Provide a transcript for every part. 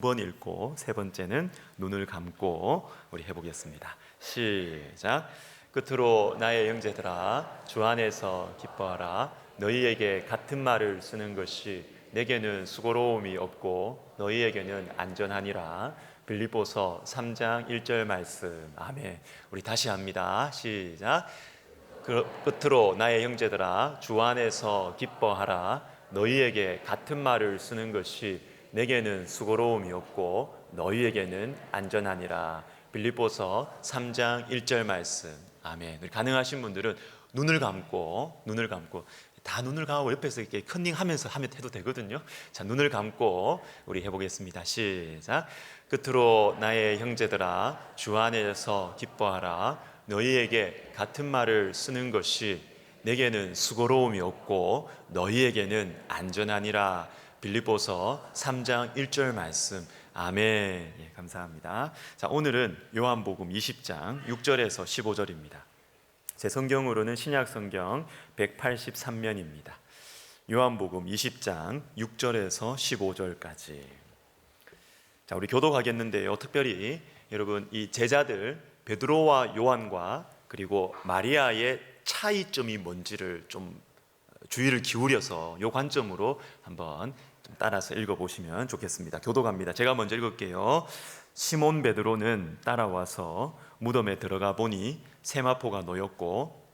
번 읽고 세 번째는 눈을 감고 우리 해보겠습니다. 시작. 끝으로 나의 형제들아 주 안에서 기뻐하라. 너희에게 같은 말을 쓰는 것이 내게는 수고로움이 없고 너희에게는 안전하니라. 빌립보서 3장 1절 말씀. 아멘. 우리 다시 합니다. 시작. 끝으로 나의 형제들아 주 안에서 기뻐하라. 너희에게 같은 말을 쓰는 것이 내게는 수고로움이 없고 너희에게는 안전하니라. 빌립보서 3장 1절 말씀. 아멘. 가능하신 분들은 눈을 감고 다 눈을 감고 옆에서 이렇게 컨닝하면서 하면 해도 되거든요. 자, 눈을 감고 우리 해보겠습니다. 시작. 끝으로 나의 형제들아 주 안에서 기뻐하라. 너희에게 같은 말을 쓰는 것이 내게는 수고로움이 없고 너희에게는 안전하니라. 빌립보서 3장 1절 말씀. 아멘. 예, 감사합니다. 자, 오늘은 요한복음 20장 6절에서 15절입니다. 제 성경으로는 신약 성경 183면입니다. 요한복음 20장 6절에서 15절까지. 자, 우리 교독하겠는데요. 특별히 여러분 이 제자들 베드로와 요한과 그리고 마리아의 차이점이 뭔지를 좀 주의를 기울여서 이 관점으로 한번 좀 따라서 읽어보시면 좋겠습니다. 교독합니다. 제가 먼저 읽을게요. 시몬 베드로는 따라와서 무덤에 들어가 보니 세마포가 놓였고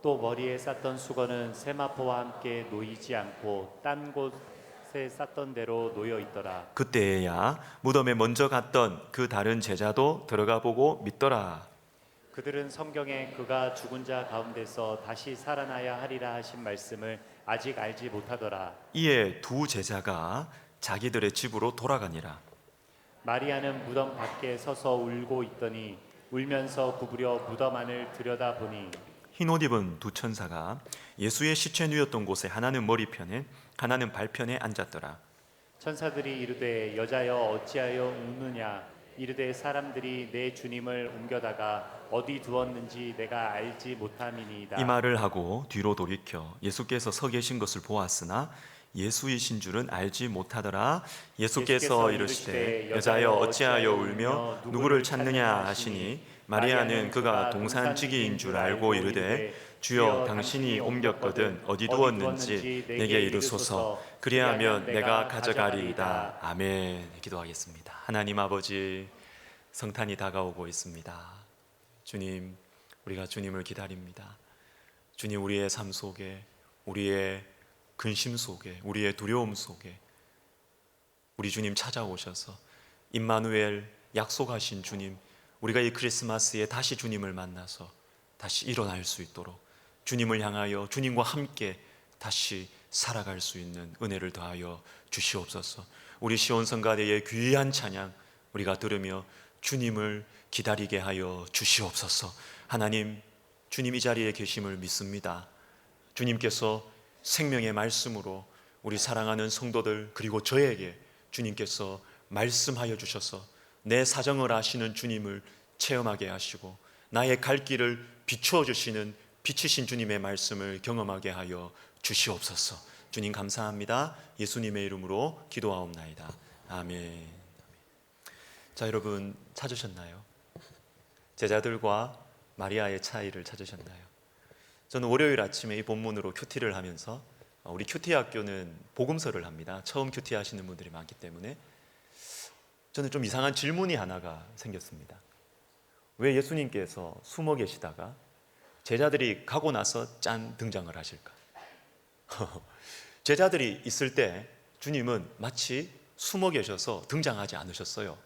또 머리에 쌌던 수건은 세마포와 함께 놓이지 않고 딴 곳에 쌌던 대로 놓여 있더라. 그때야 무덤에 먼저 갔던 그 다른 제자도 들어가 보고 믿더라. 그들은 성경에 그가 죽은 자 가운데서 다시 살아나야 하리라 하신 말씀을 아직 알지 못하더라. 이에 두 제자가 자기들의 집으로 돌아가니라. 마리아는 무덤 밖에 서서 울고 있더니 울면서 구부려 무덤 안을 들여다보니 흰옷 입은 두 천사가 예수의 시체 누였던 곳에 하나는 머리편에 하나는 발편에 앉았더라. 천사들이 이르되 여자여 어찌하여 우느냐. 이르되 사람들이 내 주님을 옮겨다가 어디 두었는지 내가 알지 못함이니이다. 이 말을 하고 뒤로 돌이켜 예수께서 서 계신 것을 보았으나 예수이신 줄은 알지 못하더라. 예수께서 이르시되 여자여 어찌하여 울며 누구를 찾느냐 하시니 마리아는 그가 동산지기인 줄 알고 이르되 주여 당신이 옮겼거든 어디 두었는지 내게 이르소서. 그리하면 내가 가져가리이다. 아멘. 기도하겠습니다. 하나님 아버지, 성탄이 다가오고 있습니다. 주님, 우리가 주님을 기다립니다. 주님, 우리의 삶 속에, 우리의 근심 속에, 우리의 두려움 속에 우리 주님 찾아오셔서 임마누엘 약속하신 주님, 우리가 이 크리스마스에 다시 주님을 만나서 다시 일어날 수 있도록 주님을 향하여 주님과 함께 다시 살아갈 수 있는 은혜를 더하여 주시옵소서. 우리 시온성가대의 귀한 찬양 우리가 들으며 주님을 기다리게 하여 주시옵소서. 하나님, 주님 이 자리에 계심을 믿습니다. 주님께서 생명의 말씀으로 우리 사랑하는 성도들 그리고 저에게 주님께서 말씀하여 주셔서 내 사정을 아시는 주님을 체험하게 하시고 나의 갈 길을 비추어 주시는 빛이신 주님의 말씀을 경험하게 하여 주시옵소서. 주님 감사합니다. 예수님의 이름으로 기도하옵나이다. 아멘. 자, 여러분 찾으셨나요? 제자들과 마리아의 차이를 찾으셨나요? 저는 월요일 아침에 이 본문으로 큐티를 하면서 우리 큐티 학교는 복음서를 합니다. 처음 큐티 하시는 분들이 많기 때문에 저는 좀 이상한 질문이 하나가 생겼습니다. 왜 예수님께서 숨어 계시다가 제자들이 가고 나서 짠 등장을 하실까? 제자들이 있을 때 주님은 마치 숨어 계셔서 등장하지 않으셨어요.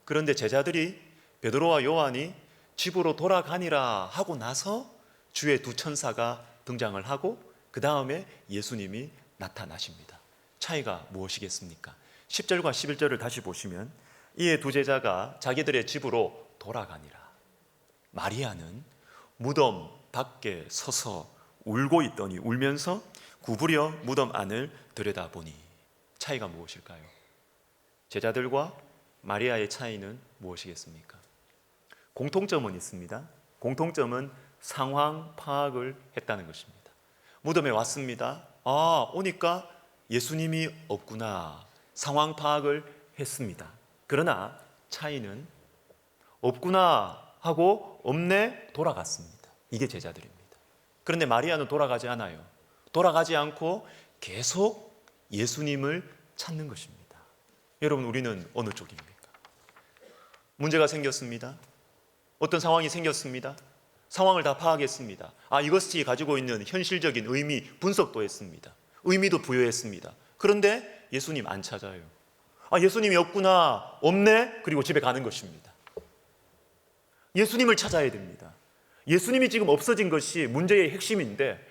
그런데 제자들이 베드로와 요한이 집으로 돌아가니라 하고 나서 주의 두 천사가 등장을 하고 그 다음에 예수님이 나타나십니다. 차이가 무엇이겠습니까? 10절과 11절을 다시 보시면 이에 두 제자가 자기들의 집으로 돌아가니라. 마리아는 무덤 밖에 서서 울고 있더니 울면서 구부려 무덤 안을 들여다보니. 차이가 무엇일까요? 제자들과 마리아의 차이는 무엇이겠습니까? 공통점은 있습니다. 공통점은 상황 파악을 했다는 것입니다. 무덤에 왔습니다. 오니까 예수님이 없구나. 상황 파악을 했습니다. 그러나 차이는 없구나 하고 없네 돌아갔습니다. 이게 제자들입니다. 그런데 마리아는 돌아가지 않아요. 돌아가지 않고 계속 예수님을 찾는 것입니다. 여러분, 우리는 어느 쪽입니까? 문제가 생겼습니다. 어떤 상황이 생겼습니다. 상황을 다 파악했습니다. 이것이 가지고 있는 현실적인 의미 분석도 했습니다. 의미도 부여했습니다. 그런데 예수님 안 찾아요. 예수님이 없구나, 없네, 그리고 집에 가는 것입니다. 예수님을 찾아야 됩니다. 예수님이 지금 없어진 것이 문제의 핵심인데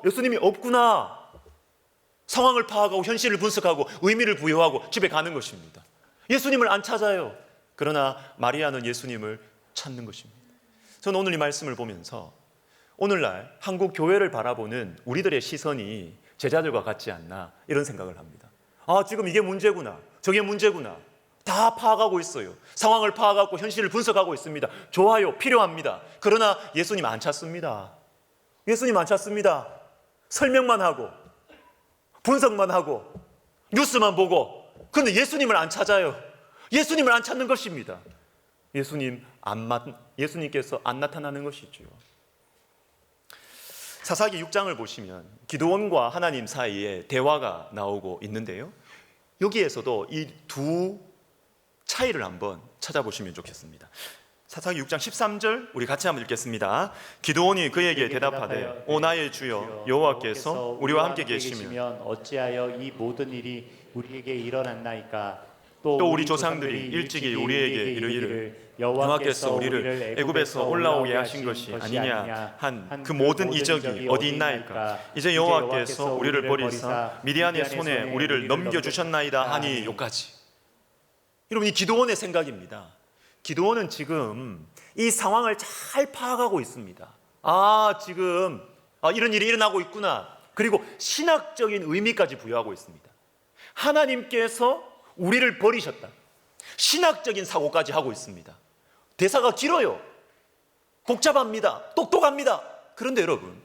예수님이 없구나, 상황을 파악하고 현실을 분석하고 의미를 부여하고 집에 가는 것입니다. 예수님을 안 찾아요. 그러나 마리아는 예수님을 찾는 것입니다. 저는 오늘 이 말씀을 보면서 오늘날 한국 교회를 바라보는 우리들의 시선이 제자들과 같지 않나 이런 생각을 합니다. 지금 이게 문제구나, 저게 문제구나, 다 파악하고 있어요. 상황을 파악하고 현실을 분석하고 있습니다. 좋아요, 필요합니다. 그러나 예수님 안 찾습니다. 예수님 안 찾습니다. 설명만 하고 분석만 하고 뉴스만 보고, 그런데 예수님을 안 찾아요. 예수님을 안 찾는 것입니다. 예수님께서 안 나타나는 것이죠. 사사기 6장을 보시면 기드온과 하나님 사이에 대화가 나오고 있는데요, 여기에서도 이 두 차이를 한번 찾아보시면 좋겠습니다. 사사기 6장 13절 우리 같이 한번 읽겠습니다. 기드온이 그에게 대답하되 오 나의 주여 여호와께서 우리와 함께 계시면 어찌하여 이 모든 일이 우리에게 일어났나이까? 또 우리 조상들이 일찍이 우리에게 이르기를 여호와께서 우리를 애굽에서 올라오게 하신 것이 아니냐 한 그 모든 이적이 어디 있나이까? 이제 여호와께서 우리를 버리사 미디안의 손에 우리를 넘겨주셨나이다 하니 요까지. 여러분, 이 기드온의 생각입니다. 기드온은 지금 이 상황을 잘 파악하고 있습니다. 지금 이런 일이 일어나고 있구나. 그리고 신학적인 의미까지 부여하고 있습니다. 하나님께서 우리를 버리셨다. 신학적인 사고까지 하고 있습니다. 대사가 길어요. 복잡합니다. 똑똑합니다. 그런데 여러분,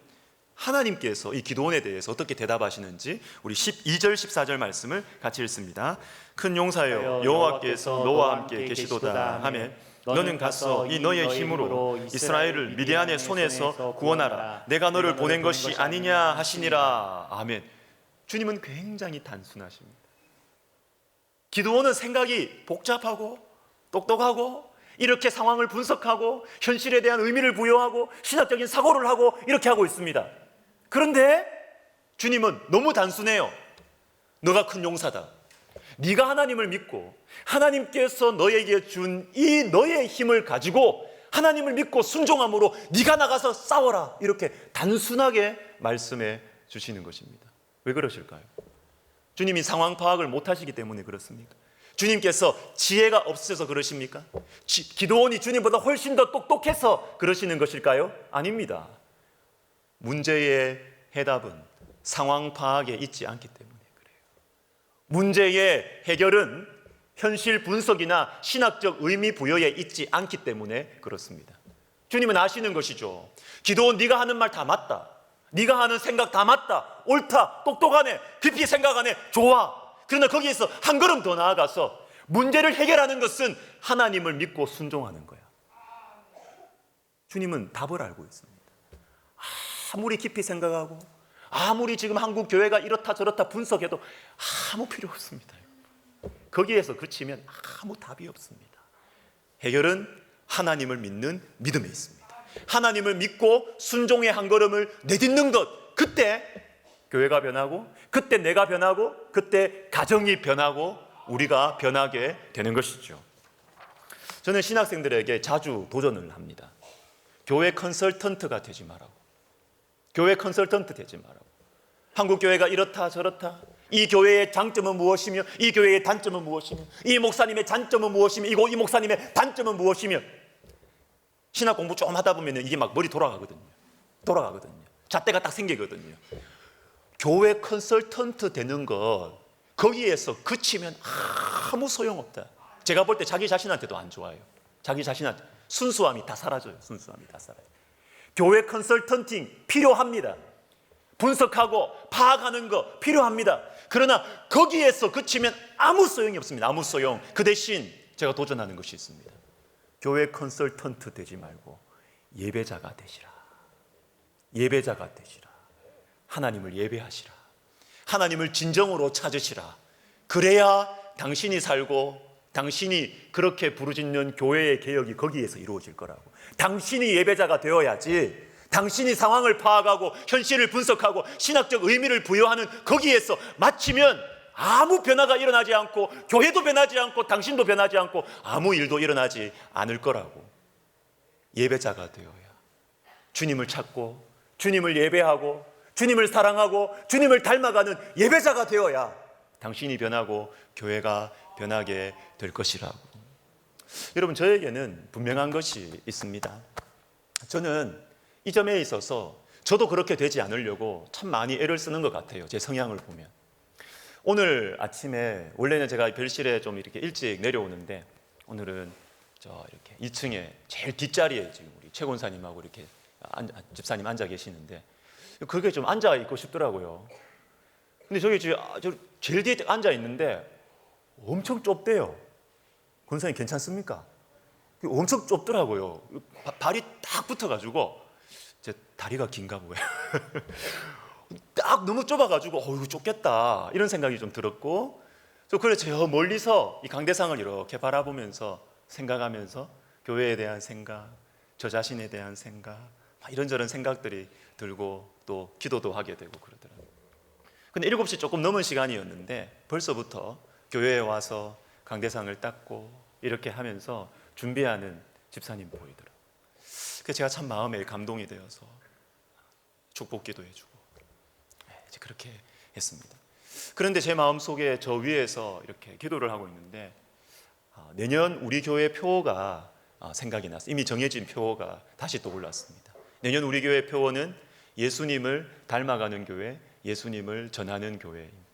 하나님께서 이 기드온에 대해서 어떻게 대답하시는지 우리 12절 14절 말씀을 같이 읽습니다. 큰 용사여 여호와께서 너와 함께 계시도다 하며 너는 가서 이 너의 힘으로 이스라엘을 미디안의 손에서 구원하라. 내가 너를 보낸 것이 아니냐 하시니라. 아멘. 주님은 굉장히 단순하십니다. 기드온은 생각이 복잡하고 똑똑하고 이렇게 상황을 분석하고 현실에 대한 의미를 부여하고 신학적인 사고를 하고 이렇게 하고 있습니다. 그런데 주님은 너무 단순해요. 너가 큰 용사다. 네가 하나님을 믿고 하나님께서 너에게 준 이 너의 힘을 가지고 하나님을 믿고 순종함으로 네가 나가서 싸워라. 이렇게 단순하게 말씀해 주시는 것입니다. 왜 그러실까요? 주님이 상황 파악을 못하시기 때문에 그렇습니까? 주님께서 지혜가 없으셔서 그러십니까? 기드온이 주님보다 훨씬 더 똑똑해서 그러시는 것일까요? 아닙니다. 문제의 해답은 상황 파악에 있지 않기 때문에 그래요. 문제의 해결은 현실 분석이나 신학적 의미 부여에 있지 않기 때문에 그렇습니다. 주님은 아시는 것이죠. 기드온, 네가 하는 말 다 맞다. 네가 하는 생각 다 맞다. 옳다. 똑똑하네. 깊이 생각하네. 좋아. 그러나 거기에서 한 걸음 더 나아가서 문제를 해결하는 것은 하나님을 믿고 순종하는 거야. 주님은 답을 알고 있습니다. 아무리 깊이 생각하고 아무리 지금 한국 교회가 이렇다 저렇다 분석해도 아무 필요 없습니다. 거기에서 그치면 아무 답이 없습니다. 해결은 하나님을 믿는 믿음에 있습니다. 하나님을 믿고 순종의 한 걸음을 내딛는 것, 그때 교회가 변하고 그때 내가 변하고 그때 가정이 변하고 우리가 변하게 되는 것이죠. 저는 신학생들에게 자주 도전을 합니다. 교회 컨설턴트가 되지 말라고. 교회 컨설턴트 되지 말라고. 한국 교회가 이렇다 저렇다, 이 교회의 장점은 무엇이며 이 교회의 단점은 무엇이며 이 목사님의 장점은 무엇이며 이 목사님의 단점은 무엇이며, 신학 공부 좀 하다 보면 이게 막 머리 돌아가거든요. 잣대가 딱 생기거든요. 교회 컨설턴트 되는 것, 거기에서 그치면 아무 소용없다. 제가 볼 때 자기 자신한테도 안 좋아요. 자기 자신한테 순수함이 다 사라져요. 교회 컨설턴팅 필요합니다. 분석하고 파악하는 거 필요합니다. 그러나 거기에서 그치면 아무 소용이 없습니다. 아무 소용. 그 대신 제가 도전하는 것이 있습니다. 교회 컨설턴트 되지 말고 예배자가 되시라. 예배자가 되시라. 하나님을 예배하시라. 하나님을 진정으로 찾으시라. 그래야 당신이 살고 당신이 그렇게 부르짖는 교회의 개혁이 거기에서 이루어질 거라고. 당신이 예배자가 되어야지, 당신이 상황을 파악하고 현실을 분석하고 신학적 의미를 부여하는 거기에서 마치면 아무 변화가 일어나지 않고 교회도 변하지 않고 당신도 변하지 않고 아무 일도 일어나지 않을 거라고. 예배자가 되어야 주님을 찾고 주님을 예배하고 주님을 사랑하고 주님을 닮아가는 예배자가 되어야 당신이 변하고 교회가 변하게 될 것이라고. 여러분, 저에게는 분명한 것이 있습니다. 저는 이 점에 있어서 저도 그렇게 되지 않으려고 참 많이 애를 쓰는 것 같아요. 제 성향을 보면. 오늘 아침에 원래는 제가 별실에 좀 이렇게 일찍 내려오는데 오늘은 저 이렇게 2층에 제일 뒷자리에 지금 우리 최 권사님하고 이렇게 집사님 앉아 계시는데 그게 좀 앉아 있고 싶더라고요. 근데 저기 제일 뒤에 앉아 있는데 엄청 좁대요. 권사님 괜찮습니까? 엄청 좁더라고요. 발이 딱 붙어가지고 제 다리가 긴가 보여요. 딱 너무 좁아가지고 이거 좁겠다 이런 생각이 좀 들었고, 그래서 저 멀리서 이 강대상을 이렇게 바라보면서 생각하면서 교회에 대한 생각, 저 자신에 대한 생각, 이런저런 생각들이 들고 또 기도도 하게 되고 그러더라고요. 근데 7시 조금 넘은 시간이었는데 벌써부터 교회에 와서 강대상을 닦고 이렇게 하면서 준비하는 집사님 보이더라고요. 그래서 제가 참 마음에 감동이 되어서 축복 기도해주고 이제 그렇게 했습니다. 그런데 제 마음속에 저 위에서 이렇게 기도를 하고 있는데 내년 우리 교회 표어가 생각이 났어요. 이미 정해진 표어가 다시 떠올랐습니다. 내년 우리 교회 표어는 예수님을 닮아가는 교회, 예수님을 전하는 교회입니다.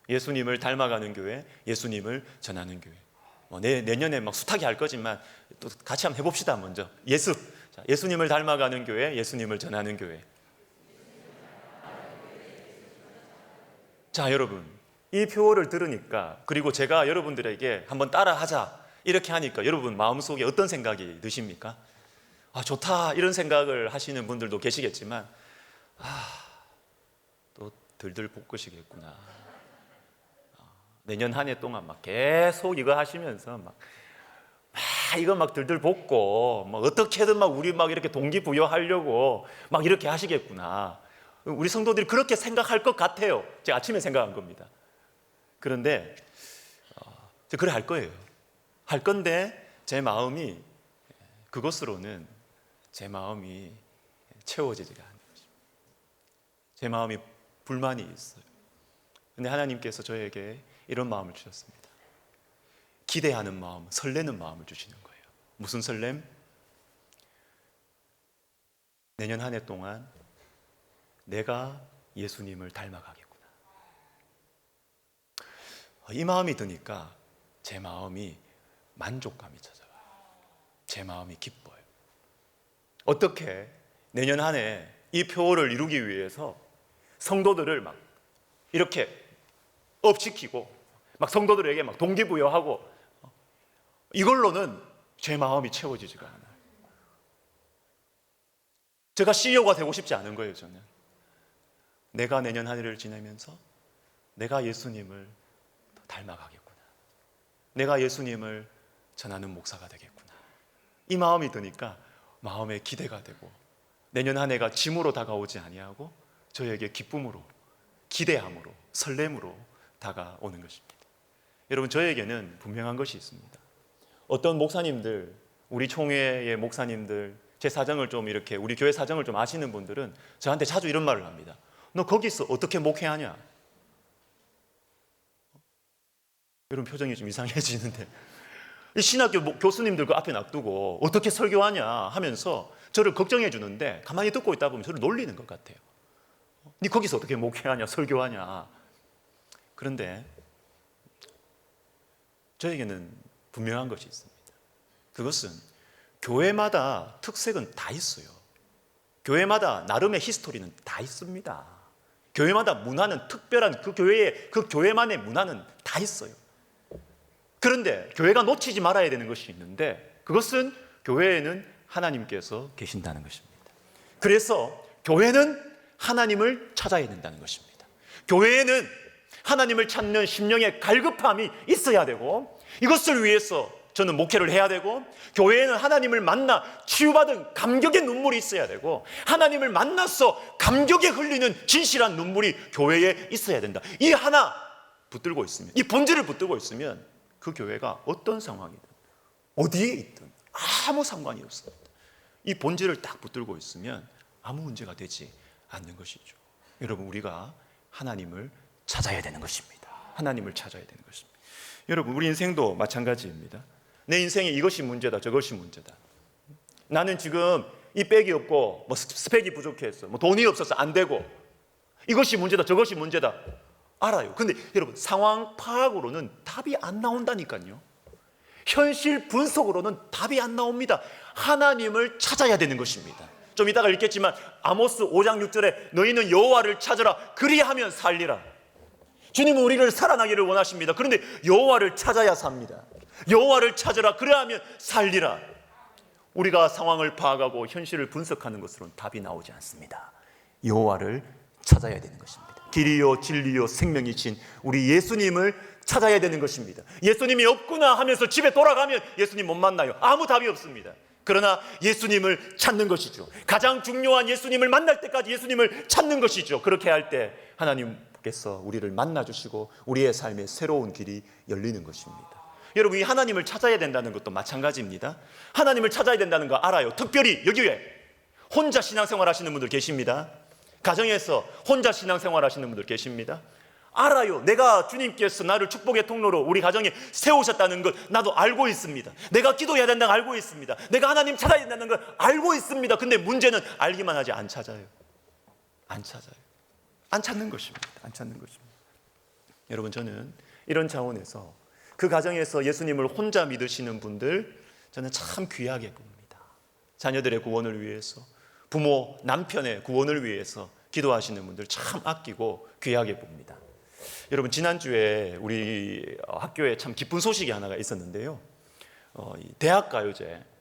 예수님을 닮아가는 교회, 예수님을 전하는 교회. 내년에 막 숱하게 할 거지만 또 같이 한번 해봅시다. 먼저 예수님을 닮아가는 교회, 예수님을 전하는 교회. 자, 여러분, 이 표어를 들으니까, 그리고 제가 여러분들에게 한번 따라하자 이렇게 하니까 여러분 마음속에 어떤 생각이 드십니까? 좋다 이런 생각을 하시는 분들도 계시겠지만 또 들들 볶으시겠구나. 내년 한 해 동안 막 계속 이거 하시면서 이거 막 들들 볶고 어떻게든 우리 이렇게 동기부여하려고 이렇게 하시겠구나. 우리 성도들이 그렇게 생각할 것 같아요. 제가 아침에 생각한 겁니다. 그런데 그래 할 거예요. 할 건데 제 마음이 그것으로는 제 마음이 채워지지가 않는 것입니다. 제 마음이 불만이 있어요. 근데 하나님께서 저에게 이런 마음을 주셨습니다. 기대하는 마음, 설레는 마음을 주시는 거예요. 무슨 설렘? 내년 한 해 동안 내가 예수님을 닮아가겠구나. 이 마음이 드니까 제 마음이 만족감이 찾아와요. 제 마음이 기뻐요. 어떻게 내년 한 해 이 표어를 이루기 위해서 성도들을 이렇게 업시키고 성도들에게 동기부여하고 이걸로는 제 마음이 채워지지가 않아요. 제가 CEO가 되고 싶지 않은 거예요. 저는 내가 내년 한 해를 지내면서 내가 예수님을 닮아가겠구나. 내가 예수님을 전하는 목사가 되겠구나. 이 마음이 드니까 마음에 기대가 되고 내년 한 해가 짐으로 다가오지 아니하고 저에게 기쁨으로, 기대함으로, 설렘으로 다가오는 것입니다. 여러분, 저에게는 분명한 것이 있습니다. 어떤 목사님들, 우리 총회의 목사님들, 제 사정을 좀 이렇게 우리 교회 사정을 좀 아시는 분들은 저한테 자주 이런 말을 합니다. 너 거기서 어떻게 목회하냐? 여러분 표정이 좀 이상해지는데 이 신학교 교수님들 그 앞에 놔두고 어떻게 설교하냐 하면서 저를 걱정해 주는데 가만히 듣고 있다 보면 저를 놀리는 것 같아요. 네 거기서 어떻게 목회하냐, 설교하냐. 그런데 저에게는 분명한 것이 있습니다. 그것은 교회마다 특색은 다 있어요. 교회마다 나름의 히스토리는 다 있습니다. 교회마다 문화는 특별한 그 교회의 그 교회만의 문화는 다 있어요. 그런데 교회가 놓치지 말아야 되는 것이 있는데, 그것은 교회에는 하나님께서 계신다는 것입니다. 그래서 교회는 하나님을 찾아야 된다는 것입니다. 교회에는 하나님을 찾는 심령의 갈급함이 있어야 되고, 이것을 위해서 저는 목회를 해야 되고, 교회에는 하나님을 만나 치유받은 감격의 눈물이 있어야 되고, 하나님을 만나서 감격에 흘리는 진실한 눈물이 교회에 있어야 된다. 이 하나 붙들고 있으면, 이 본질을 붙들고 있으면 그 교회가 어떤 상황이든 어디에 있든 아무 상관이 없습니다. 이 본질을 딱 붙들고 있으면 아무 문제가 되지 않는 것이죠. 여러분, 우리가 하나님을 찾아야 되는 것입니다. 하나님을 찾아야 되는 것입니다. 여러분, 우리 인생도 마찬가지입니다. 내 인생에 이것이 문제다, 저것이 문제다. 나는 지금 이 백이 없고 뭐 스펙이 부족해서 뭐 돈이 없어서 안 되고, 이것이 문제다, 저것이 문제다 알아요. 근데 여러분, 상황 파악으로는 답이 안 나온다니까요. 현실 분석으로는 답이 안 나옵니다. 하나님을 찾아야 되는 것입니다. 좀 이따가 읽겠지만 아모스 5장 6절에 너희는 여호와를 찾으라, 그리하면 살리라. 주님은 우리를 살아나기를 원하십니다. 그런데 여호와를 찾아야 삽니다. 여호와를 찾으라, 그리하면 살리라. 우리가 상황을 파악하고 현실을 분석하는 것으로는 답이 나오지 않습니다. 여호와를 찾아야 되는 것입니다. 길이요 진리요 생명이신 우리 예수님을 찾아야 되는 것입니다. 예수님이 없구나 하면서 집에 돌아가면 예수님 못 만나요. 아무 답이 없습니다. 그러나 예수님을 찾는 것이죠. 가장 중요한 예수님을 만날 때까지 예수님을 찾는 것이죠. 그렇게 할 때 하나님께서 우리를 만나주시고 우리의 삶에 새로운 길이 열리는 것입니다. 여러분, 이 하나님을 찾아야 된다는 것도 마찬가지입니다. 하나님을 찾아야 된다는 거 알아요. 특별히 여기에 혼자 신앙생활 하시는 분들 계십니다. 가정에서 혼자 신앙생활 하시는 분들 계십니다. 알아요. 내가 주님께서 나를 축복의 통로로 우리 가정에 세우셨다는 것 나도 알고 있습니다. 내가 기도해야 된다는 걸 알고 있습니다. 내가 하나님 찾아야 된다는 걸 알고 있습니다. 근데 문제는 알기만 하지 안 찾아요. 안 찾아요. 안 찾는 것입니다. 안 찾는 것입니다. 여러분, 저는 이런 차원에서 그 가정에서 예수님을 혼자 믿으시는 분들, 저는 참 귀하게 봅니다. 자녀들의 구원을 위해서, 부모, 남편의 구원을 위해서 기도하시는 분들 참 아끼고 귀하게 봅니다. 여러분, 지난주에 우리 학교에 참 기쁜 소식이 하나가 있었는데요.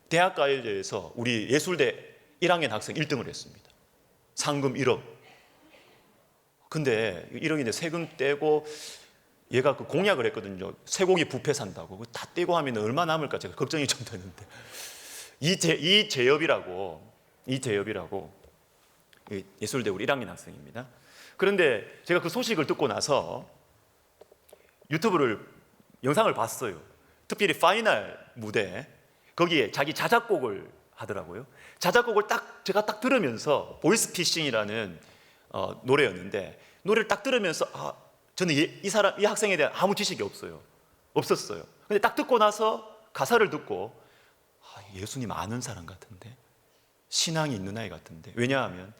대학가요제에서 우리 예술대 1학년 학생 1등을 했습니다. 상금 1억. 근데 1억인데 세금 떼고, 얘가 그 공약을 했거든요. 쇠고기 뷔페 산다고. 다 떼고 하면 얼마 남을까 제가 걱정이 좀 되는데, 이 재엽이라고 예술대 우리 1학년 학생입니다. 그런데 제가 그 소식을 듣고 나서 영상을 봤어요. 특별히 파이널 무대, 거기에 자기 자작곡을 하더라고요. 자작곡을 제가 딱 들으면서, 보이스피싱이라는 노래였는데, 노래를 딱 들으면서 저는 이 학생에 대한 아무 지식이 없었어요. 근데 딱 듣고 나서 가사를 듣고 예수님 아는 사람 같은데, 신앙이 있는 아이 같은데. 왜냐하면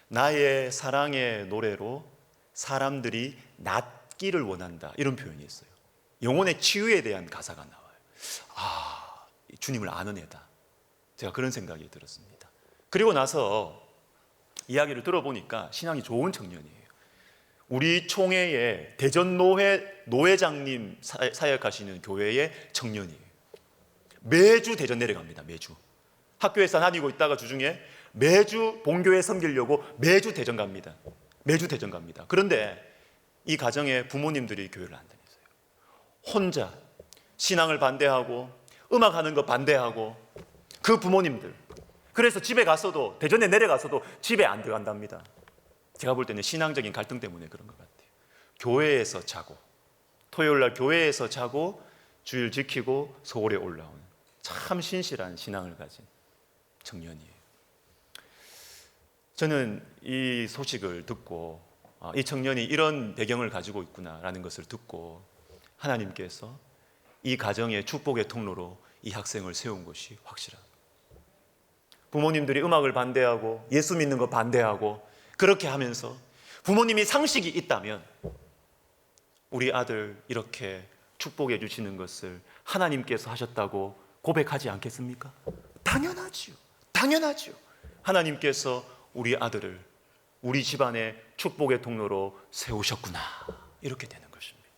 나의 사랑의 노래로 사람들이 낫기를 원한다, 이런 표현이 있어요. 영혼의 치유에 대한 가사가 나와요. 주님을 아는 애다. 제가 그런 생각이 들었습니다. 그리고 나서 이야기를 들어보니까 신앙이 좋은 청년이에요. 우리 총회의 대전 노회장님 사역하시는 교회의 청년이에요. 매주 대전 내려갑니다. 매주. 학교에서 다니고 있다가 주중에 매주 본교회 섬기려고 매주 대전 갑니다. 그런데 이 가정의 부모님들이 교회를 안 다녔어요. 혼자 신앙을 반대하고 음악하는 거 반대하고, 그 부모님들, 그래서 집에 가서도, 대전에 내려가서도 집에 안 들어간답니다. 제가 볼 때는 신앙적인 갈등 때문에 그런 것 같아요. 교회에서 자고, 토요일날 교회에서 자고 주일 지키고 서울에 올라오는 참 신실한 신앙을 가진 청년이에요. 저는 이 소식을 듣고 이 청년이 이런 배경을 가지고 있구나라는 것을 듣고, 하나님께서 이 가정의 축복의 통로로 이 학생을 세운 것이 확실합니다. 부모님들이 음악을 반대하고 예수 믿는 거 반대하고 그렇게 하면서 부모님이 상식이 있다면 우리 아들 이렇게 축복해 주시는 것을 하나님께서 하셨다고 고백하지 않겠습니까? 당연하지요. 하나님께서 우리 아들을 우리 집안의 축복의 통로로 세우셨구나, 이렇게 되는 것입니다.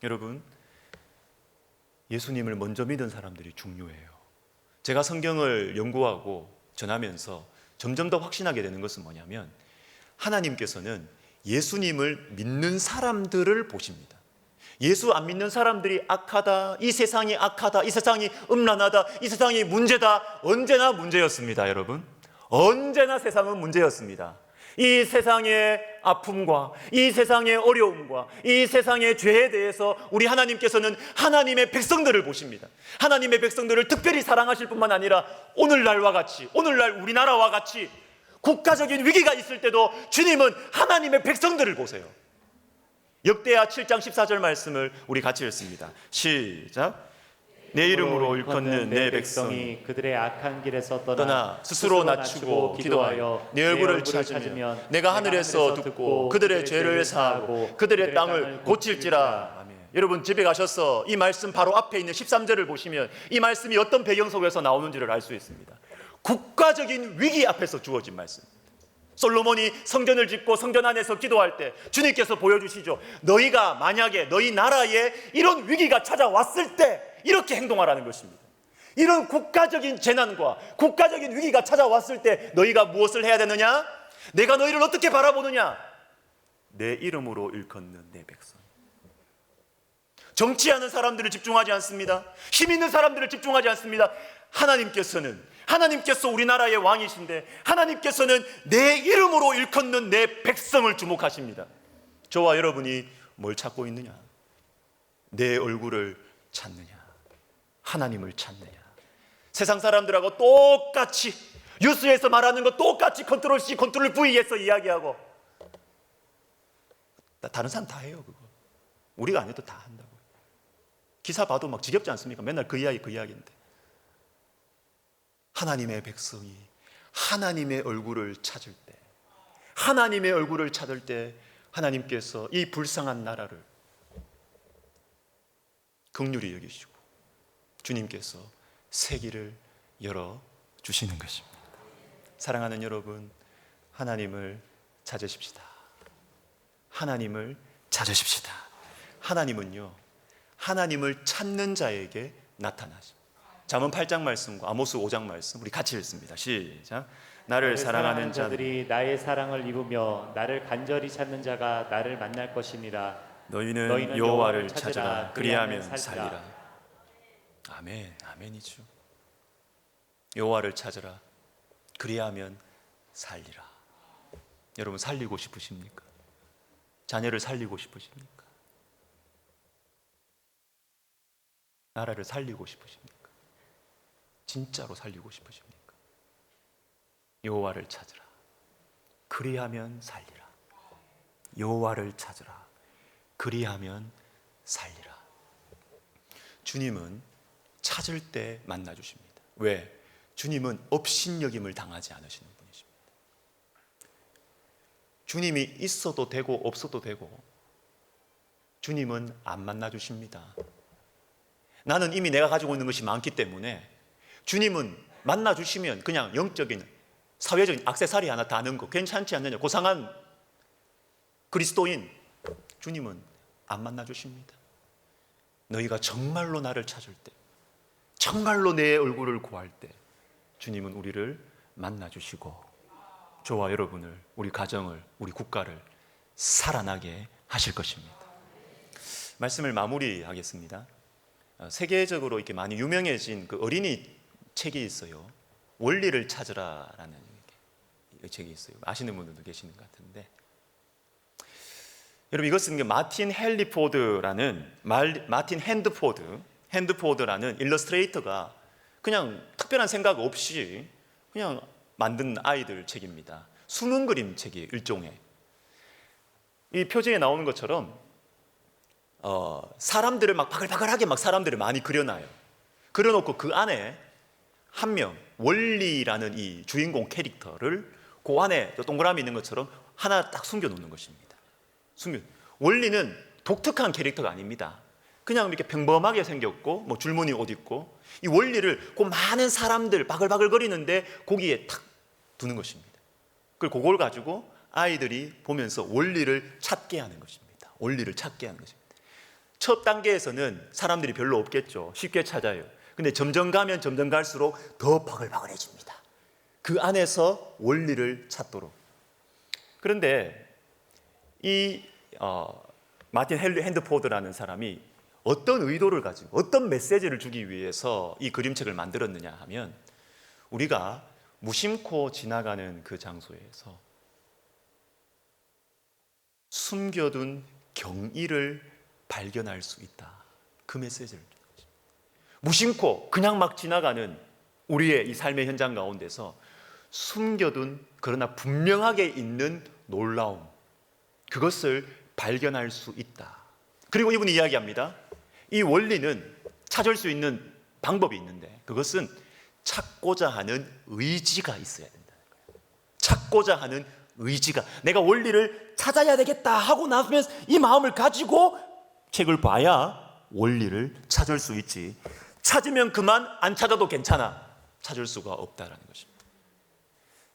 여러분, 예수님을 먼저 믿은 사람들이 중요해요. 제가 성경을 연구하고 전하면서 점점 더 확신하게 되는 것은 뭐냐면 하나님께서는 예수님을 믿는 사람들을 보십니다. 예수 안 믿는 사람들이 악하다, 이 세상이 악하다, 이 세상이 음란하다, 이 세상이 문제다. 언제나 문제였습니다, 여러분. 언제나 세상은 문제였습니다. 이 세상의 아픔과 이 세상의 어려움과 이 세상의 죄에 대해서 우리 하나님께서는 하나님의 백성들을 보십니다. 하나님의 백성들을 특별히 사랑하실 뿐만 아니라 오늘날과 같이, 오늘날 우리나라와 같이 국가적인 위기가 있을 때도 주님은 하나님의 백성들을 보세요. 역대하 7장 14절 말씀을 우리 같이 읽습니다. 시작. 내 이름으로 일컫는 내 백성이 그들의 악한 길에서 떠나 스스로 낮추고 기도하여 내 얼굴을 찾으면 내가 하늘에서 듣고 그들의 죄를 사하고 그들의 땅을 고칠지라. 아멘. 여러분 집에 가셔서 이 말씀 바로 앞에 있는 13절을 보시면 이 말씀이 어떤 배경 속에서 나오는지를 알 수 있습니다. 국가적인 위기 앞에서 주어진 말씀. 솔로몬이 성전을 짓고 성전 안에서 기도할 때 주님께서 보여주시죠. 너희가 만약에 너희 나라에 이런 위기가 찾아왔을 때 이렇게 행동하라는 것입니다. 이런 국가적인 재난과 국가적인 위기가 찾아왔을 때 너희가 무엇을 해야 되느냐? 내가 너희를 어떻게 바라보느냐? 내 이름으로 일컫는 내 백성. 정치하는 사람들을 집중하지 않습니다. 힘 있는 사람들을 집중하지 않습니다. 하나님께서 우리나라의 왕이신데 하나님께서는 내 이름으로 일컫는 내 백성을 주목하십니다. 저와 여러분이 뭘 찾고 있느냐? 내 얼굴을 찾느냐? 하나님을 찾느냐? 세상 사람들하고 똑같이 뉴스에서 말하는 거 똑같이 컨트롤 C, 컨트롤 V에서 이야기하고 다른 사람 다 해요. 그거 우리가 안 해도 다 한다고. 기사 봐도 막 지겹지 않습니까? 맨날 그 이야기인데 하나님의 백성이 하나님의 얼굴을 찾을 때, 하나님의 얼굴을 찾을 때 하나님께서 이 불쌍한 나라를 긍휼히 여기시고 주님께서 새 길을 열어주시는 것입니다. 사랑하는 여러분, 하나님을 찾으십시다. 하나님을 찾으십시다. 하나님은요, 하나님을 찾는 자에게 나타나십니다. 잠언 8장 말씀과 아모스 5장 말씀 우리 같이 읽습니다. 시작. 나를 사랑하는 자들이 나의 사랑을 입으며 나를 간절히 찾는 자가 나를 만날 것이니라. 너희는 여호와를 찾으라. 그리하면 살리라. 아멘, 아멘이죠. 여호와를 찾으라. 그리하면 살리라. 여러분 살리고 싶으십니까? 자녀를 살리고 싶으십니까? 나라를 살리고 싶으십니까? 진짜로 살리고 싶으십니까? 여호와를 찾으라. 그리하면 살리라. 여호와를 찾으라. 그리하면 살리라. 주님은 찾을 때 만나 주십니다. 왜? 주님은 업신여김을 당하지 않으시는 분이십니다. 주님이 있어도 되고 없어도 되고 주님은 안 만나 주십니다. 나는 이미 내가 가지고 있는 것이 많기 때문에 주님은 만나 주시면 그냥 영적인 사회적인 액세서리 하나 다는 거 괜찮지 않느냐, 고상한 그리스도인 주님은 안 만나 주십니다. 너희가 정말로 나를 찾을 때, 정말로 내 얼굴을 구할 때 주님은 우리를 만나 주시고 저와 여러분을, 우리 가정을, 우리 국가를 살아나게 하실 것입니다. 말씀을 마무리하겠습니다. 세계적으로 이렇게 많이 유명해진 그 어린이 책이 있어요. 원리를 찾으라라는 책이 있어요. 아시는 분들도 계시는 것 같은데, 여러분 이것은 마틴 핸드포드라는 일러스트레이터가 그냥 특별한 생각 없이 그냥 만든 아이들 책입니다. 수능 그림 책이에요. 일종의 이 표지에 나오는 것처럼 사람들을 막 바글바글하게 막 사람들을 많이 그려놔요. 그려놓고 그 안에 한 명, 원리라는 이 주인공 캐릭터를 그 안에 동그라미 있는 것처럼 하나 딱 숨겨놓는 것입니다. 원리는 독특한 캐릭터가 아닙니다. 그냥 이렇게 평범하게 생겼고 뭐 줄무늬 옷 입고, 이 원리를 그 많은 사람들 바글바글거리는데 거기에 탁 두는 것입니다. 그리고 그걸 가지고 아이들이 보면서 원리를 찾게 하는 것입니다. 원리를 찾게 하는 것입니다. 첫 단계에서는 사람들이 별로 없겠죠. 쉽게 찾아요. 근데 점점 가면 점점 갈수록 더 바글바글해집니다. 그 안에서 원리를 찾도록. 그런데 이 마틴 핸드포드라는 사람이 어떤 의도를 가지고 어떤 메시지를 주기 위해서 이 그림책을 만들었느냐 하면, 우리가 무심코 지나가는 그 장소에서 숨겨둔 경의를 발견할 수 있다. 그 메시지를 주는 거죠. 무심코 그냥 막 지나가는 우리의 이 삶의 현장 가운데서 숨겨둔 그러나 분명하게 있는 놀라움, 그것을 발견할 수 있다. 그리고 이분이 이야기합니다. 이 원리는 찾을 수 있는 방법이 있는데, 그것은 찾고자 하는 의지가 있어야 된다는 거예요. 찾고자 하는 의지가, 내가 원리를 찾아야 되겠다 하고 나면 이 마음을 가지고 책을 봐야 원리를 찾을 수 있지. 찾으면 그만, 안 찾아도 괜찮아. 찾을 수가 없다라는 것입니다.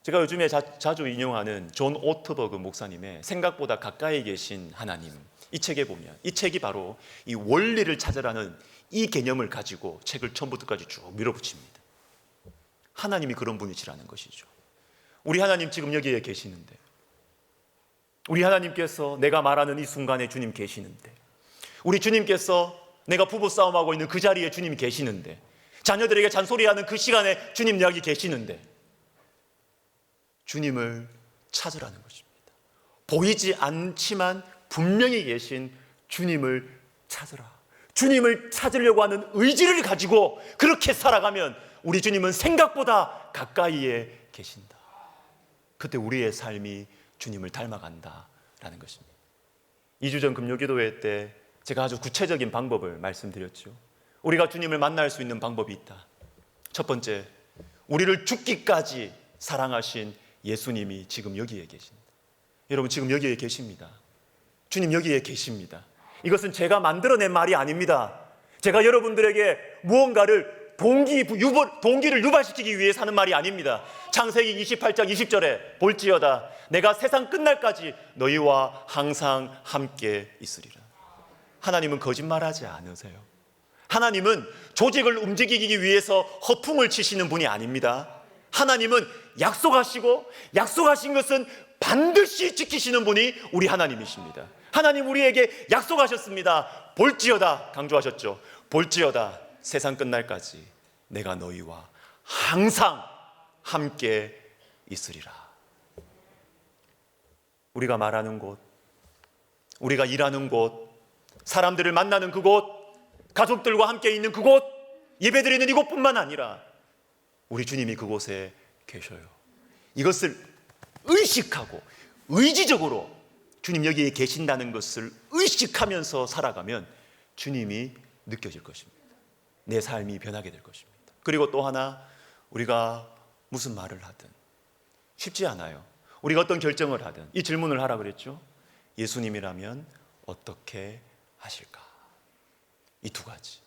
제가 요즘에 자주 인용하는 존 오트버그 목사님의 생각보다 가까이 계신 하나님, 이 책에 보면 이 책이 바로 이 원리를 찾으라는 이 개념을 가지고 책을 처음부터까지 쭉 밀어붙입니다. 하나님이 그런 분이시라는 것이죠. 우리 하나님 지금 여기에 계시는데, 우리 하나님께서 내가 말하는 이 순간에 주님 계시는데, 우리 주님께서 내가 부부싸움하고 있는 그 자리에 주님 계시는데, 자녀들에게 잔소리하는 그 시간에 주님 여기 계시는데, 주님을 찾으라는 것입니다. 보이지 않지만 분명히 계신 주님을 찾으라. 주님을 찾으려고 하는 의지를 가지고 그렇게 살아가면 우리 주님은 생각보다 가까이에 계신다. 그때 우리의 삶이 주님을 닮아간다라는 것입니다. 2주 전 금요기도회 때 제가 아주 구체적인 방법을 말씀드렸죠. 우리가 주님을 만날 수 있는 방법이 있다. 첫 번째, 우리를 죽기까지 사랑하신 예수님이 지금 여기에 계십니다. 여러분, 지금 여기에 계십니다. 주님 여기에 계십니다. 이것은 제가 만들어낸 말이 아닙니다. 제가 여러분들에게 무언가를 동기를 유발시키기 위해서 하는 말이 아닙니다. 창세기 28장 20절에 볼지어다 내가 세상 끝날까지 너희와 항상 함께 있으리라. 하나님은 거짓말하지 않으세요. 하나님은 조직을 움직이기 위해서 허풍을 치시는 분이 아닙니다. 하나님은 약속하시고 약속하신 것은 반드시 지키시는 분이 우리 하나님이십니다. 하나님 우리에게 약속하셨습니다. 볼지어다, 강조하셨죠. 볼지어다 세상 끝날까지 내가 너희와 항상 함께 있으리라. 우리가 말하는 곳, 우리가 일하는 곳, 사람들을 만나는 그곳, 가족들과 함께 있는 그곳, 예배드리는 이곳뿐만 아니라 우리 주님이 그곳에 계셔요. 이것을 의식하고 의지적으로 주님 여기에 계신다는 것을 의식하면서 살아가면 주님이 느껴질 것입니다. 내 삶이 변하게 될 것입니다. 그리고 또 하나, 우리가 무슨 말을 하든 쉽지 않아요. 우리가 어떤 결정을 하든 이 질문을 하라 그랬죠. 예수님이라면 어떻게 하실까? 이 두 가지.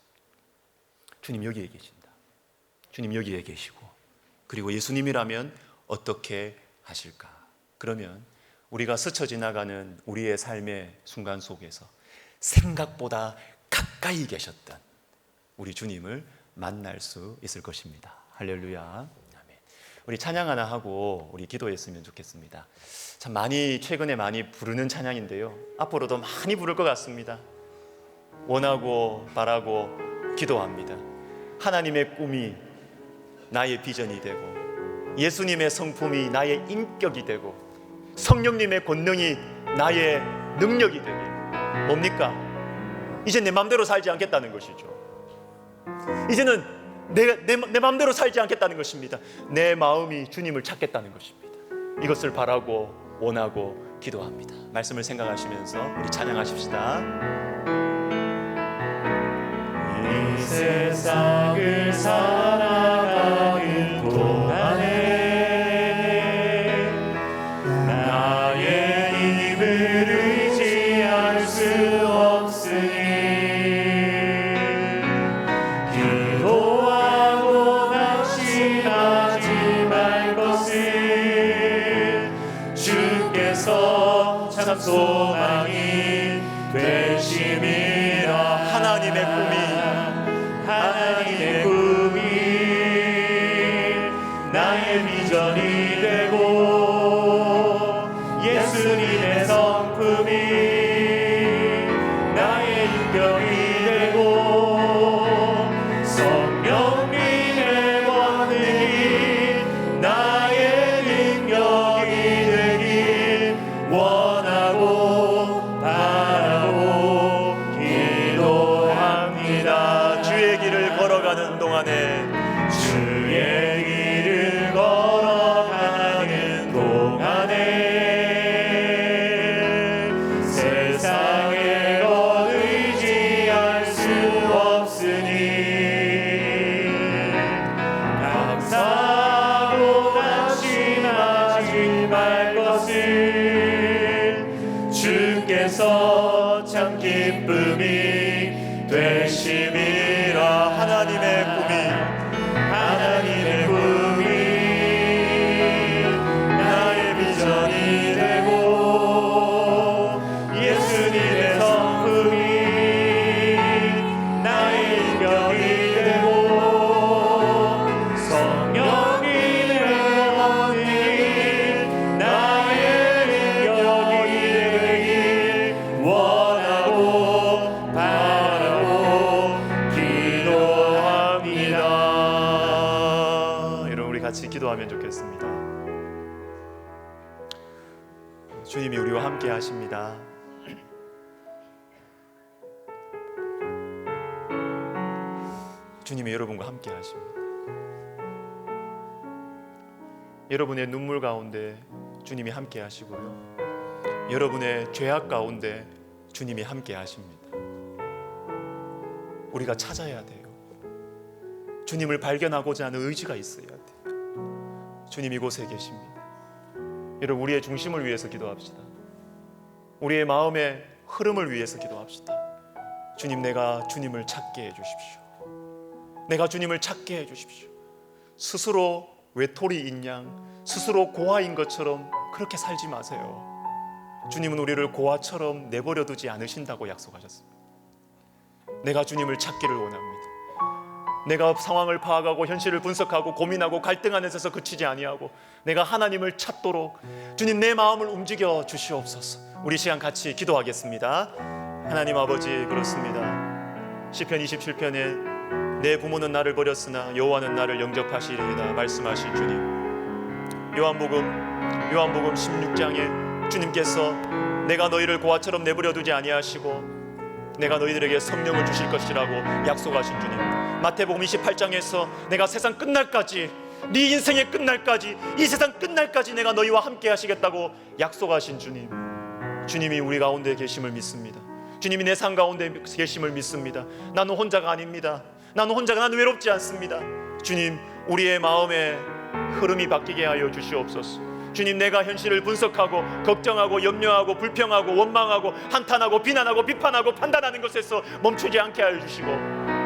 주님 여기에 계신다. 주님 여기에 계시고, 그리고 예수님이라면 어떻게 하실까? 그러면 우리가 스쳐 지나가는 우리의 삶의 순간 속에서 생각보다 가까이 계셨던 우리 주님을 만날 수 있을 것입니다. 할렐루야. 아멘. 우리 찬양 하나 하고 우리 기도했으면 좋겠습니다. 참 최근에 많이 부르는 찬양인데요. 앞으로도 많이 부를 것 같습니다. 원하고 바라고 기도합니다. 하나님의 꿈이 나의 비전이 되고, 예수님의 성품이 나의 인격이 되고, 성령님의 권능이 나의 능력이 되게. 뭡니까? 이제 내 마음대로 살지 않겠다는 것이죠. 이제는 내 마음대로 살지 않겠다는 것입니다. 내 마음이 주님을 찾겠다는 것입니다. 이것을 바라고 원하고 기도합니다. 말씀을 생각하시면서 우리 찬양하십시다. 이 세상을 살아가는 동안에 나의 힘을 의지할 수 없으니 기도하고 낙심하지 말 것을 주께서 참 소망이 되심이라. 비전이 되고 예수님의 성품이 나의 인격이 되고 성령님의 권능이 나의 능력이 되길 원하고 바라고 기도합니다. 주의 길을 걸어가는 동안에 주의 길을 걸어가는 동안에 세상에 것 의지할 수 없으니 감사하고 낙심하지 말 것을 주께서 참 기쁨이 되심이라. 하나님의 꿈이 나의 비전이 되고 예수님의 성품이 나의 인격이 되고 성령님의 권능이 나의 인격이 되길 원하고 바라고 기도합니다. 여러분, 우리 같이 기도하면 좋겠습니다. 주님이 우리와 함께 하십니다. 주님이 여러분과 함께 하십니다. 여러분의 눈물 가운데 주님이 함께 하시고요, 여러분의 죄악 가운데 주님이 함께 하십니다. 우리가 찾아야 돼요. 주님을 발견하고자 하는 의지가 있어야 돼요. 주님 이곳에 계십니다. 여러분, 우리의 중심을 위해서 기도합시다. 우리의 마음의 흐름을 위해서 기도합시다. 주님, 내가 주님을 찾게 해주십시오. 내가 주님을 찾게 해주십시오. 스스로 외톨이인 양, 스스로 고아인 것처럼 그렇게 살지 마세요. 주님은 우리를 고아처럼 내버려 두지 않으신다고 약속하셨습니다. 내가 주님을 찾기를 원합니다. 내가 상황을 파악하고 현실을 분석하고 고민하고 갈등하는 데서 그치지 아니하고 내가 하나님을 찾도록 주님, 내 마음을 움직여 주시옵소서. 우리 시간 같이 기도하겠습니다. 하나님 아버지, 그렇습니다. 시편 27편에 내 부모는 나를 버렸으나 여호와는 나를 영접하시리이다 말씀하신 주님, 요한복음 16장에 주님께서 내가 너희를 고아처럼 내버려 두지 아니하시고 내가 너희들에게 성령을 주실 것이라고 약속하신 주님, 마태복음 28장에서 내가 세상 끝날까지, 네 인생의 끝날까지, 이 세상 끝날까지 내가 너희와 함께 하시겠다고 약속하신 주님, 주님이 우리 가운데 계심을 믿습니다. 주님이 내 삶 가운데 계심을 믿습니다. 나는 혼자가 아닙니다. 나는 외롭지 않습니다. 주님, 우리의 마음의 흐름이 바뀌게 하여 주시옵소서. 주님, 내가 현실을 분석하고 걱정하고 염려하고 불평하고 원망하고 한탄하고 비난하고 비판하고 판단하는 것에서 멈추지 않게 하여 주시고,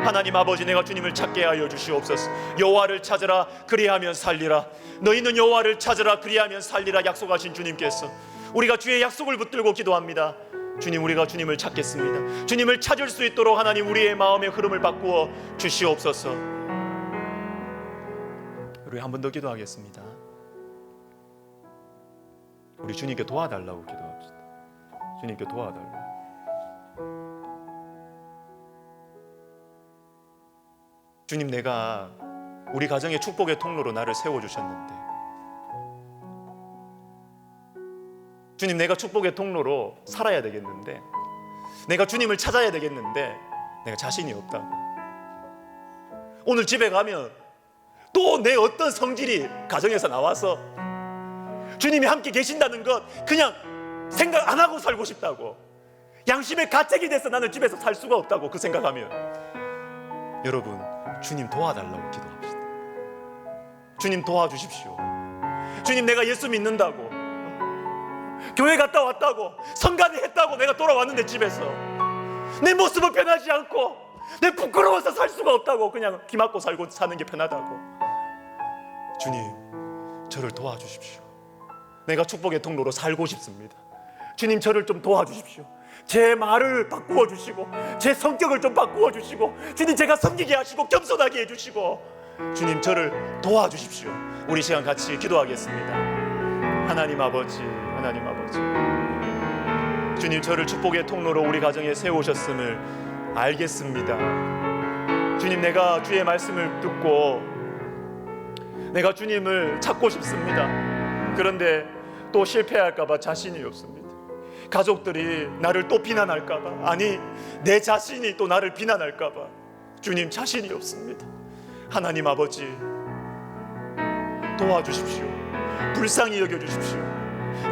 하나님 아버지, 내가 주님을 찾게 하여 주시옵소서. 여호와를 찾으라, 그리하면 살리라. 너희는 여호와를 찾으라, 그리하면 살리라 약속하신 주님께서 우리가 주의 약속을 붙들고 기도합니다. 주님, 우리가 주님을 찾겠습니다. 주님을 찾을 수 있도록 하나님, 우리의 마음의 흐름을 바꾸어 주시옵소서. 우리 한 번 더 기도하겠습니다. 우리 주님께 도와달라고 기도합시다. 주님께 도와달라고. 주님, 내가 우리 가정의 축복의 통로로 나를 세워주셨는데, 주님, 내가 축복의 통로로 살아야 되겠는데, 내가 주님을 찾아야 되겠는데 내가 자신이 없다고. 오늘 집에 가면 또 내 어떤 성질이 가정에서 나와서 주님이 함께 계신다는 것 그냥 생각 안 하고 살고 싶다고, 양심의 가책이 돼서 나는 집에서 살 수가 없다고 그 생각하면, 여러분, 주님 도와달라고 기도합시다. 주님 도와주십시오. 주님, 내가 예수 믿는다고, 교회 갔다 왔다고, 성가대 했다고 내가 돌아왔는데 집에서 내 모습은 변하지 않고 내 부끄러워서 살 수가 없다고 그냥 기 맞고 사는 게 편하다고. 주님, 저를 도와주십시오. 내가 축복의 통로로 살고 싶습니다. 주님, 저를 좀 도와주십시오. 제 말을 바꾸어 주시고 제 성격을 좀 바꾸어 주시고, 주님, 제가 섬기게 하시고 겸손하게 해주시고, 주님 저를 도와주십시오. 우리 시간 같이 기도하겠습니다. 하나님 아버지, 하나님 아버지, 주님 저를 축복의 통로로 우리 가정에 세우셨음을 알겠습니다. 주님, 내가 주의 말씀을 듣고 내가 주님을 찾고 싶습니다. 그런데 또 실패할까봐 자신이 없습니다. 가족들이 나를 또 비난할까봐, 아니 내 자신이 또 나를 비난할까봐 주님 자신이 없습니다. 하나님 아버지 도와주십시오. 불쌍히 여겨주십시오.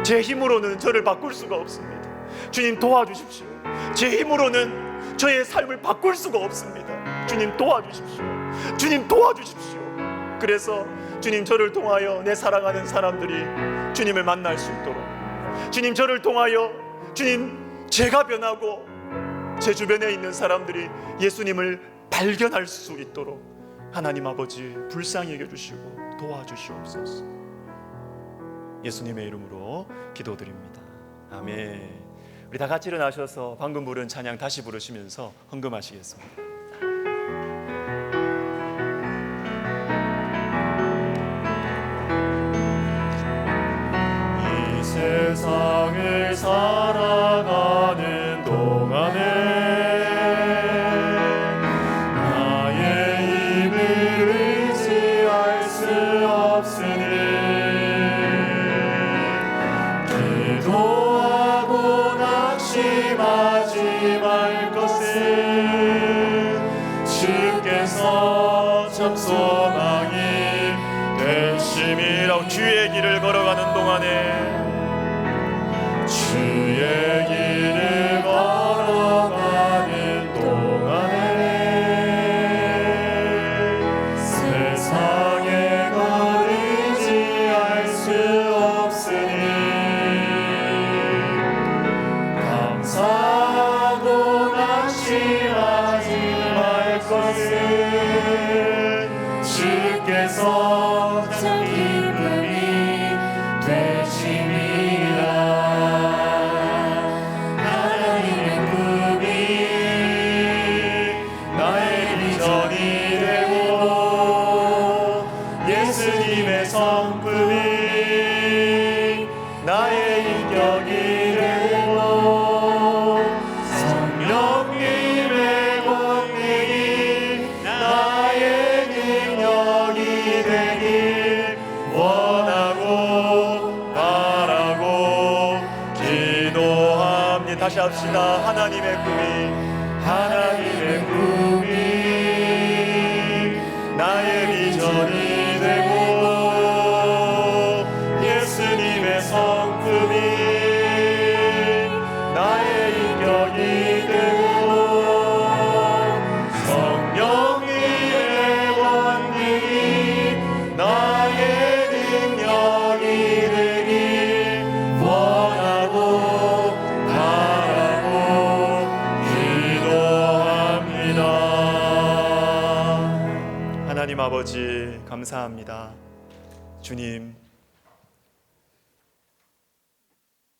제 힘으로는 저를 바꿀 수가 없습니다. 주님 도와주십시오. 제 힘으로는 저의 삶을 바꿀 수가 없습니다. 주님 도와주십시오. 주님 도와주십시오. 그래서 주님 저를 통하여 내 사랑하는 사람들이 주님을 만날 수 있도록, 주님 저를 통하여 주님 제가 변하고 제 주변에 있는 사람들이 예수님을 발견할 수 있도록 하나님 아버지 불쌍히 여겨주시고 도와주시옵소서. 예수님의 이름으로 기도드립니다. 아멘. 우리 다 같이 일어나셔서 방금 부른 찬양 다시 부르시면서 헌금하시겠습니다. 이 세상을 살아가는 동안에 소망이 되심이라고 주의 길을 걸어가는 동안에 주의 길을 걸어가는 동안에 세상에 거리지할 수 없으니 감사하고 낙심하지 말 것을 주께서 참 기쁨이 되심이라. 하나님의 꿈이 나의 비전이 되고 예수님의 성품이 나의 인격이 되고 성령님의 권능이 나의 능력이 되길 원하고 바라고 기도합니다. 다시 합시다. 하나님의 꿈이 나의 비전이 되고 예수님의 성품이 나의 인격이 되고 성령님의 권능이 나의 능력이 되길 원하고 바라고 기도합니다. 하나님 아버지 감사합니다. 주님,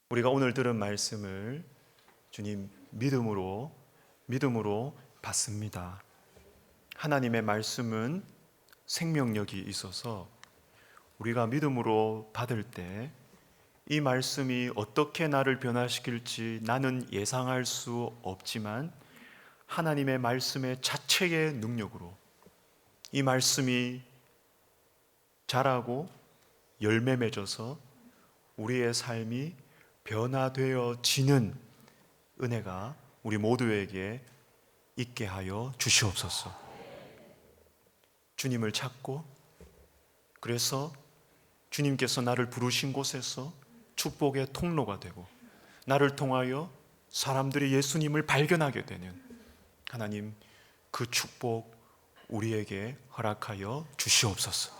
우리가 오늘 들은 말씀을 주님 믿음으로 받습니다. 하나님의 말씀은 생명력이 있어서 우리가 믿음으로 받을 때 이 말씀이 어떻게 나를 변화시킬지 나는 예상할 수 없지만 하나님의 말씀의 자체의 능력으로 이 말씀이 자라고 열매 맺어서 우리의 삶이 변화되어지는 은혜가 우리 모두에게 있게 하여 주시옵소서. 주님을 찾고 그래서 주님께서 나를 부르신 곳에서 축복의 통로가 되고 나를 통하여 사람들이 예수님을 발견하게 되는 하나님, 그 축복 우리에게 허락하여 주시옵소서.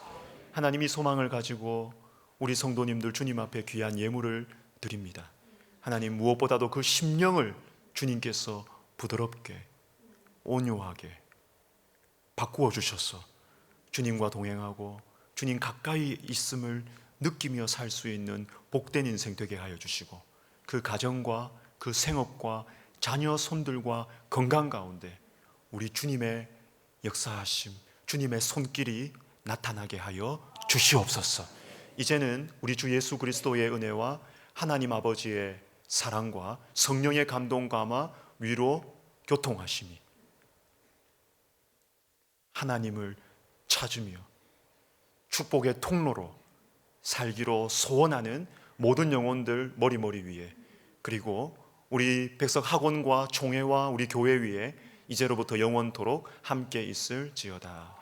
하나님, 이 소망을 가지고 우리 성도님들 주님 앞에 귀한 예물을 드립니다. 하나님, 무엇보다도 그 심령을 주님께서 부드럽게 온유하게 바꾸어 주셔서 주님과 동행하고 주님 가까이 있음을 느끼며 살 수 있는 복된 인생 되게 하여 주시고 그 가정과 그 생업과 자녀 손들과 건강 가운데 우리 주님의 역사하심, 주님의 손길이 나타나게 하여 주시옵소서. 이제는 우리 주 예수 그리스도의 은혜와 하나님 아버지의 사랑과 성령의 감동감화 위로 교통하심이 하나님을 찾으며 축복의 통로로 살기로 소원하는 모든 영혼들 머리 위에, 그리고 우리 백석 학원과 총회와 우리 교회 위에 이제로부터 영원토록 함께 있을지어다.